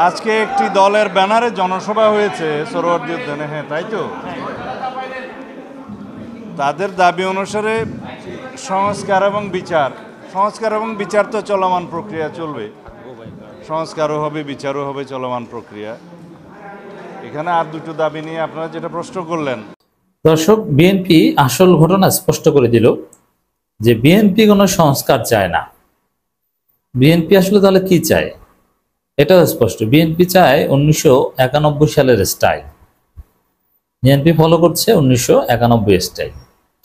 আজকে একটি দলের ব্যানারে জনসভা হয়েছে সোহরাওয়ার্দী উদ্যানে। হ্যাঁ, তাই তো। তাদের দাবি অনুসারে সংস্কার এবং বিচার তো চলমান প্রক্রিয়া, চলবে। সংস্কারও হবে, বিচারও হবে, চলমান প্রক্রিয়া। এখানে আর দুটো দাবি নিয়ে আপনারা যেটা প্রশ্ন করলেন। দর্শক, বিএনপি আসল ঘটনা স্পষ্ট করে দিল যে বিএনপি কোনো সংস্কার চায় না। বিএনপি আসলে তাহলে কি চায় এটাও স্পষ্ট। বিএনপি চায় 1991 সালের স্টাইল। বিএনপি ফলো করছে 1991 স্টাইল।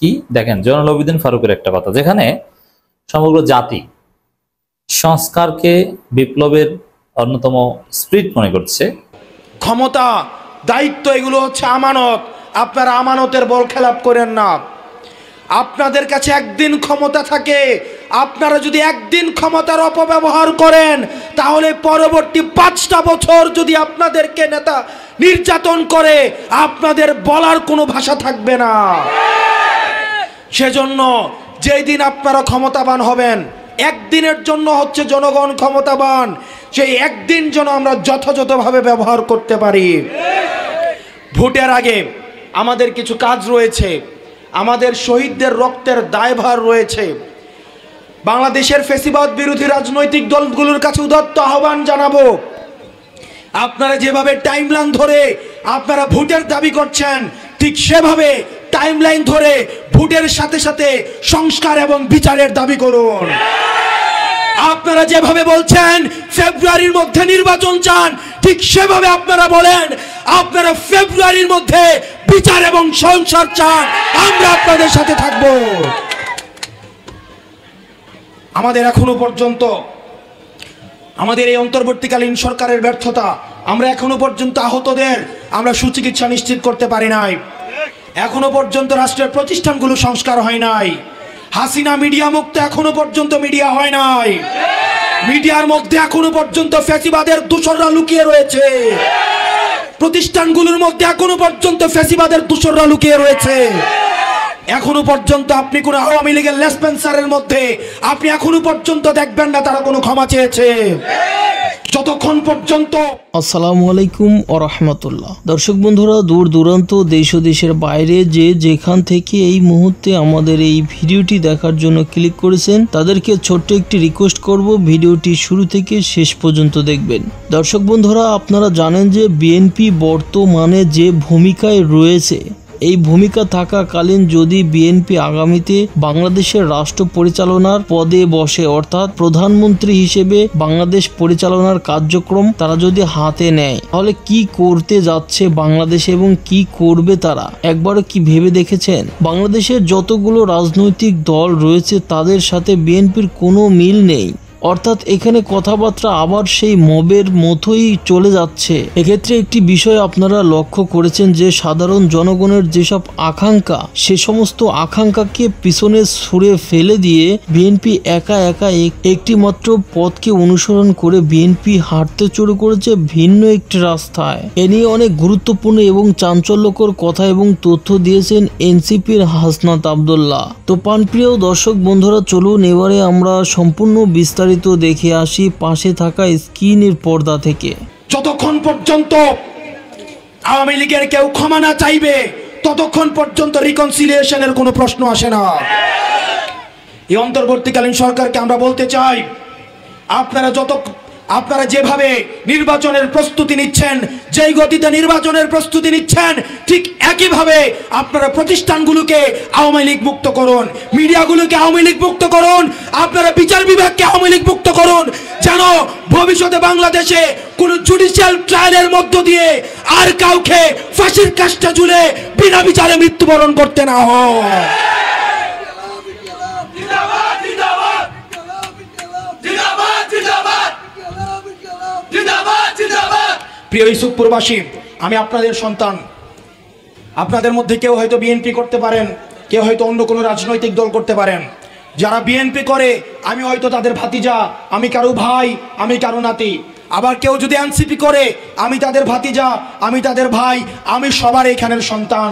কি দেখেন, জয়নুল আবেদিন ফারুকের একটা কথা, যেখানে সমগ্র জাতি সংস্কারকে বিপ্লবের অন্যতম স্পিরিট মনে করছে। ক্ষমতা, দায়িত্ব এগুলো হচ্ছে আমানত। আপনারা আমানতের বল খেলাপ করেন না। আপনাদের কাছে একদিন ক্ষমতা থাকে, আপনারা যদি একদিন ক্ষমতার অপব্যবহার করেন তাহলে পরবর্তী 5টা বছর যদি আপনাদেরকে নেতা নির্যাতন করে আপনাদের বলার কোনো ভাষা থাকবে না। সেজন্য যেই দিন আপনারা ক্ষমতাবান হবেন, একদিনের জন্য হচ্ছে জনগণ ক্ষমতাবান, সেই একদিন যেন আমরা যথাযথভাবে ব্যবহার করতে পারি। ভোটের আগে আমাদের কিছু কাজ রয়েছে, আমাদের শহীদদের রক্তের দায়ভার রয়েছে। বাংলাদেশের ফ্যাসিবাদ বিরোধী রাজনৈতিক দলগুলোর কাছে উদাত্ত আহ্বান জানাবো, আপনারা যেভাবে টাইমলাইন ধরে আপনারা ভোটের দাবি করছেন, ঠিক সেভাবে টাইমলাইন ধরে ভোটের সাথে সাথে সংস্কার এবং বিচারের দাবি করুন। আপনারা যেভাবে বলছেন ফেব্রুয়ারির মধ্যে নির্বাচন চান, ঠিক সেভাবে আপনারা বলেন আপনারা ফেব্রুয়ারির মধ্যে বিচার এবং সংস্কার চান। আমরা আপনাদের সাথে থাকব। আমাদের এখনো পর্যন্ত আমাদের এই অন্তর্বর্তীকালীন সরকারের ব্যর্থতা, আমরা এখনো পর্যন্ত আহতদের আমরা সুচিকিৎসা নিশ্চিত করতে পারি নাই। এখনো পর্যন্ত রাষ্ট্রের প্রতিষ্ঠানগুলো সংস্কার হয় নাই। হাসিনা মিডিয়া মুক্ত এখনো পর্যন্ত মিডিয়া হয় নাই। মিডিয়ার মধ্যে এখনো পর্যন্ত ফ্যাসিবাদের দূষররা লুকিয়ে রয়েছে। প্রতিষ্ঠানগুলোর মধ্যে এখনো পর্যন্ত ফ্যাসিবাদের দূষররা লুকিয়ে রয়েছে। এখনো পর্যন্ত আপনি কোন আওয়ামী লীগের লেসপেন্সারের মধ্যে আপনি এখনো পর্যন্ত দেখবেন না তারা কোনো ক্ষমা চেয়েছে। যতক্ষণ পর্যন্ত। আসসালামু আলাইকুম ওয়া রাহমাতুল্লাহ। দর্শক বন্ধুরা, দূর দূরান্ত দেশ ও দেশের বাইরে যে যেখান থেকে এই মুহূর্তে আমাদের এই ভিডিওটি দেখার জন্য ক্লিক করেছেন, তাদেরকে ছোট্ট একটি রিকোয়েস্ট করব, ভিডিওটি শুরু থেকে শেষ পর্যন্ত দেখবেন। দর্শক বন্ধুরা, আপনারা জানেন যে বিএনপি বর্তমানে যে ভূমিকায় রয়েছে, এই ভূমিকা থাকাকালীন যদি বিএনপি আগামীতে বাংলাদেশের রাষ্ট্র পরিচালনার পদে বসে, অর্থাৎ প্রধানমন্ত্রী হিসেবে বাংলাদেশ পরিচালনার কার্যক্রম তারা যদি হাতে নেয়, তাহলে কি করতে যাচ্ছে বাংলাদেশে এবং কি করবে তারা একবারও কি ভেবে দেখেছেন? বাংলাদেশের যতগুলো রাজনৈতিক দল রয়েছে তাদের সাথে বিএনপির কোনো মিল নেই। অর্থাৎ এখানে কথাবার্তা আবার সেই মবের মতোই চলে যাচ্ছে। এক্ষেত্রে একটি বিষয় আপনারা লক্ষ্য করেছেন যে সাধারণ জনগণের যেসব আকাঙ্ক্ষা, সে সমস্ত আকাঙ্ক্ষাকে পিছনে ছুঁড়ে ফেলে দিয়ে বিএনপি একা একটি মাত্র পথকে অনুসরণ করে বিএনপি হাঁটতে শুরু করেছে ভিন্ন একটি রাস্তায়। এ নিয়ে অনেক গুরুত্বপূর্ণ এবং চাঞ্চল্যকর কথা এবং তথ্য দিয়েছেন এনসিপির হাসনাত আব্দুল্লাহ। তো প্রিয় দর্শক বন্ধুরা, চলুন এবারে আমরা সম্পূর্ণ বিস্তারিত দেখে আসি পাশে থাকা স্ক্রিনের পর্দা থেকে। যতক্ষণ পর্যন্ত আওয়ামী লীগের কেউ ক্ষমা না চাইবে ততক্ষণ পর্যন্ত রিকনসিলিয়েশনের কোনো প্রশ্ন আসে না। এই অন্তর্বর্তীকালীন সরকারকে আমরা বলতে চাই, আপনারা যেভাবে নির্বাচনের প্রস্তুতি নিচ্ছেন, যেই গতিতে নির্বাচনের প্রস্তুতি নিচ্ছেন, ঠিক একইভাবে আপনারা প্রতিষ্ঠানগুলোকে আওয়ামী লীগ মুক্ত করুন, মিডিয়াগুলোকে আওয়ামী লীগ মুক্ত করুন, আপনারা বিচার বিভাগকে আওয়ামী লীগ মুক্ত করুন, যেন ভবিষ্যতে বাংলাদেশে কোন জুডিশিয়াল ট্রায়ালের মধ্য দিয়ে আর কাউকে ফাঁসির কাষ্টা ঝুলে বিনা বিচারে মৃত্যুবরণ করতে না হয়। প্রিয় ইউসুফপুরবাসী, আমি আপনাদের সন্তান। আপনাদের মধ্যে কেউ হয়তো বিএনপি করতে পারেন, কেউ হয়তো অন্য কোনো রাজনৈতিক দল করতে পারেন। যারা বিএনপি করে আমি হয়তো তাদের ভাতিজা, আমি কারো ভাই, আমি কারো নাতি। আবার কেউ যদি এনসিপি করে আমি তাদের ভাতিজা, আমি তাদের ভাই, আমি সবার এখানের সন্তান।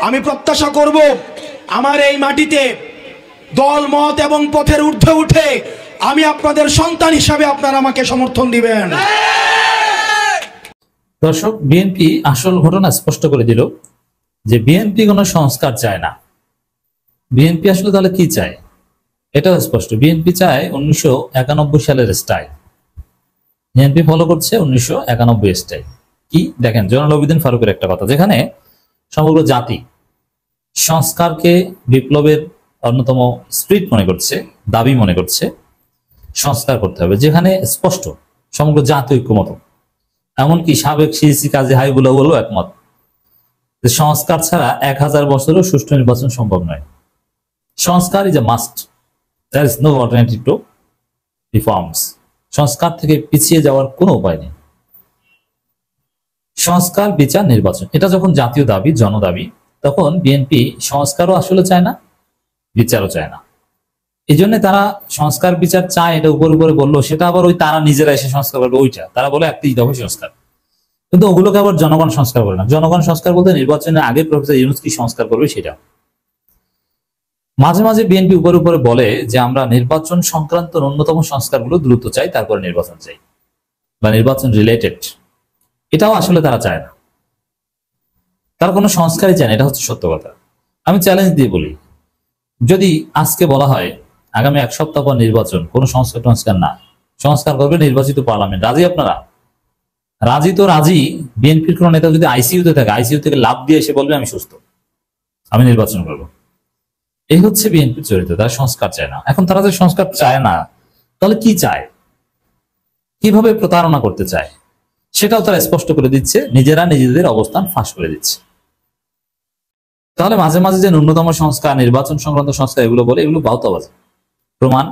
আমি প্রত্যাশা করব আমার এই মাটিতে দল মত এবং পথের ঊর্ধ্বে উঠে আমি আপনাদের সন্তান হিসাবে আপনারা আমাকে সমর্থন দিবেন। দর্শক, বিএনপি আসল ঘটনা স্পষ্ট করে দিল যে বিএনপি কোনো সংস্কার চায় না। বিএনপি আসলে তাহলে কি চায় এটাও স্পষ্ট। বিএনপি চায় 1991 সালের স্টাইল। বিএনপি ফলো করছে 1991 স্টাইল। কি দেখেন, জয়নুল আবেদিন ফারুকের একটা কথা, যেখানে সমগ্র জাতি সংস্কারকে বিপ্লবের অন্যতম স্পিরিট মনে করছে, দাবি মনে করছে, সংস্কার করতে হবে, যেখানে স্পষ্ট সমগ্র জাতি ঐক্যমত। এমনকি সাবেক সিইসি কাজী হাবিবুল্লাহ বলেও একমত যে সংস্কার ছাড়া 1000 বছরও সুষ্ঠু নির্বাচন সম্ভব নয়। সংস্কার is a must, there is no alternative to reforms. সংস্কার থেকে পিছিয়ে যাওয়ার কোনো উপায় নেই। সংস্কার, বিচার, নির্বাচন, এটা যখন জাতীয় দাবি, জনদাবি, তখন বিএনপি সংস্কারও আসলে চায় না, বিচারও চায় না। এই জন্য তারা সংস্কার বিচার চায়, এটা উপর উপরে বললো, সেটা আবার ওই তারা নিজেরা এসে সংস্কার করবে। ওইটা তারা বলে একটি দফা সংস্কার, কিন্তু ওগুলোকে আবার জনগণ সংস্কার করে না। জনগণ সংস্কার বলতে নির্বাচনের আগে প্রফেসর ইউনূস কি সংস্কার করবে সেটা। মাঝে মাঝে বিএনপি উপরে উপরে বলে যে আমরা নির্বাচন সংক্রান্ত ন্যূনতম সংস্কারগুলো দ্রুত চাই, তারপরে নির্বাচন চাই, বা নির্বাচন রিলেটেড। এটাও আসলে তারা চায় না, তারা কোনো সংস্কারই চায় না, এটা হচ্ছে সত্য কথা। আমি চ্যালেঞ্জ দিয়ে বলি, যদি আজকে বলা হয় আগামী 1 সপ্তাহ পর নির্বাচন, কোনো সংস্কার না, সংস্কার করবে নির্বাচিত পার্লামেন্ট, রাজি আপনারা? রাজি তো রাজি। বিএনপির কোন নেতা যদি আইসিইউতে থাকে, আইসিইউ থেকে লাভ দিয়ে এসে বলবে আমি সুস্থ, আমি নির্বাচন করব। এই হচ্ছে বিএনপির চরিত্র, তারা সংস্কার চায় না। এখন তারা যে সংস্কার চায় না, তাহলে কি চায়, কিভাবে প্রতারণা করতে চায়, সেটাও তারা স্পষ্ট করে দিচ্ছে, নিজেরা নিজেদের অবস্থান ফাঁস করে দিচ্ছে। তাহলে মাঝে মাঝে যে ন্যূনতম সংস্কার, নির্বাচন সংক্রান্ত সংস্কার এগুলো বলে, এগুলো বাউতাবাজি। প্রমাণ,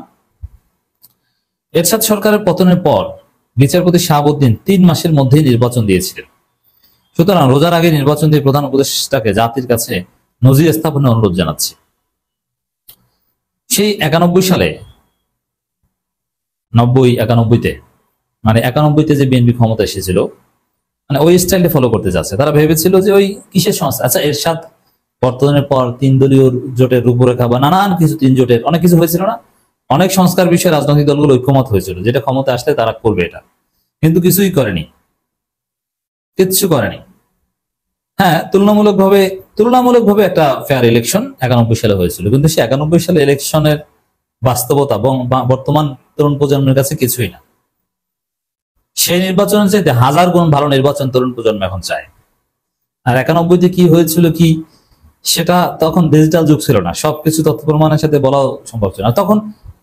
এরশাদ সরকারের পতনের পর বিচারপতি শাহাবুদ্দিন 3 মাসের মধ্যেই নির্বাচন দিয়েছিলেন। সুতরাং রোজার আগে নির্বাচন দিয়ে প্রধান উপদেষ্টাকে জাতির কাছে নজির স্থাপনের অনুরোধ জানাচ্ছি। সেই 91 সালে, 91তে, মানে 91তে যে বিএনপি ক্ষমতা এসেছিল, মানে ওই স্টাইলটা ফলো করতে যাচ্ছে। তারা ভেবেছিল যে ওই কিসের সংস্থা, আচ্ছা এরশাদ পতনের পর 3 দলীয় জোটের রূপরেখা বা নানান কিছু, 3 জোটের অনেক কিছু হয়েছিল না, অনেক সংস্কার বিষয়ে রাজনৈতিক দলগুলো ঐক্যমত হয়েছিল, যেটা ক্ষমতা আসলে তারা করবে এটা, কিন্তু কিছুই করেনি, কিচ্ছু করেনি। হ্যাঁ, তুলনামূলকভাবে একটা ফেয়ার ইলেকশন 91 সালে হয়েছিল, কিন্তু সেই 91 সালে ইলেকশনের বাস্তবতা এবং বর্তমান তরুণ প্রজন্মের কাছে কিছুই না। সেই নির্বাচনের চাইতে 1000 গুণ ভালো নির্বাচন তরুণ প্রজন্ম এখন চায়। আর 91তে কি হয়েছিল কি, সেটা তখন ডিজিটাল যুগ ছিল না, সবকিছু তথ্য প্রমাণের সাথে বলাও সম্ভব ছিল না। তখন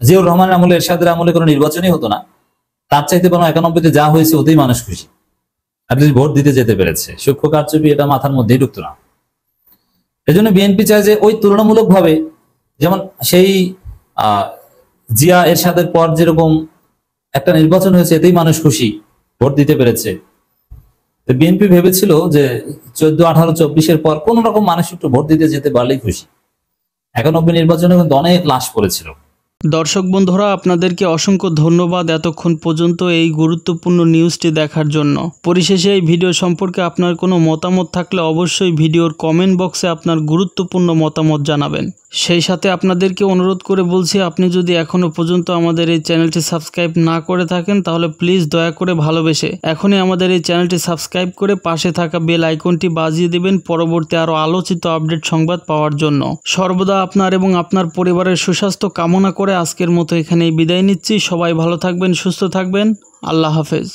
জিয়াউর রহমানের আমলে, এরশাদের আমলে কোনো নির্বাচনই হতো না। তার চাইতে বরং 91তে যা হয়েছে ওতেই মানুষ খুশি, অ্যাটলিস্ট ভোট দিতে যেতে পেরেছে। সূক্ষ্ম কারচুপি এটা মাথার মধ্যেই ঢুকতো না। এই জন্য বিএনপি চায় যে ওই তুলনামূলকভাবে, যেমন সেই জিয়া এরশাদের পর যেরকম একটা নির্বাচন হয়েছে, এতেই মানুষ খুশি, ভোট দিতে পেরেছে। বিএনপি ভেবেছিল যে 14, 18, 24-এর পর কোন রকম মানুষ একটু ভোট দিতে যেতে পারলেই খুশি। 91 নির্বাচনে কিন্তু অনেক লাশ পড়েছিল। দর্শক বন্ধুরা, আপনাদেরকে অসংখ্য ধন্যবাদ এতক্ষণ পর্যন্ত এই গুরুত্বপূর্ণ নিউজটি দেখার জন্য। পরিশেষে এই ভিডিও সম্পর্কে আপনার কোনো মতামত থাকলে অবশ্যই ভিডিওর কমেন্ট বক্সে আপনার গুরুত্বপূর্ণ মতামত জানাবেন। সেই সাথে আপনাদেরকে অনুরোধ করে বলছি, আপনি যদি এখনও পর্যন্ত আমাদের এই চ্যানেলটি সাবস্ক্রাইব না করে থাকেন, তাহলে প্লিজ দয়া করে ভালোবেসে এখনই আমাদের এই চ্যানেলটি সাবস্ক্রাইব করে পাশে থাকা বেল আইকনটি বাজিয়ে দেবেন পরবর্তী আরও আলোচিত আপডেট সংবাদ পাওয়ার জন্য। সর্বদা আপনার এবং আপনার পরিবারের সুস্বাস্থ্য কামনা করে আজকের মতো এখানেই বিদায় নিচ্ছি। সবাই ভালো থাকবেন, সুস্থ থাকবেন। আল্লাহ হাফেজ।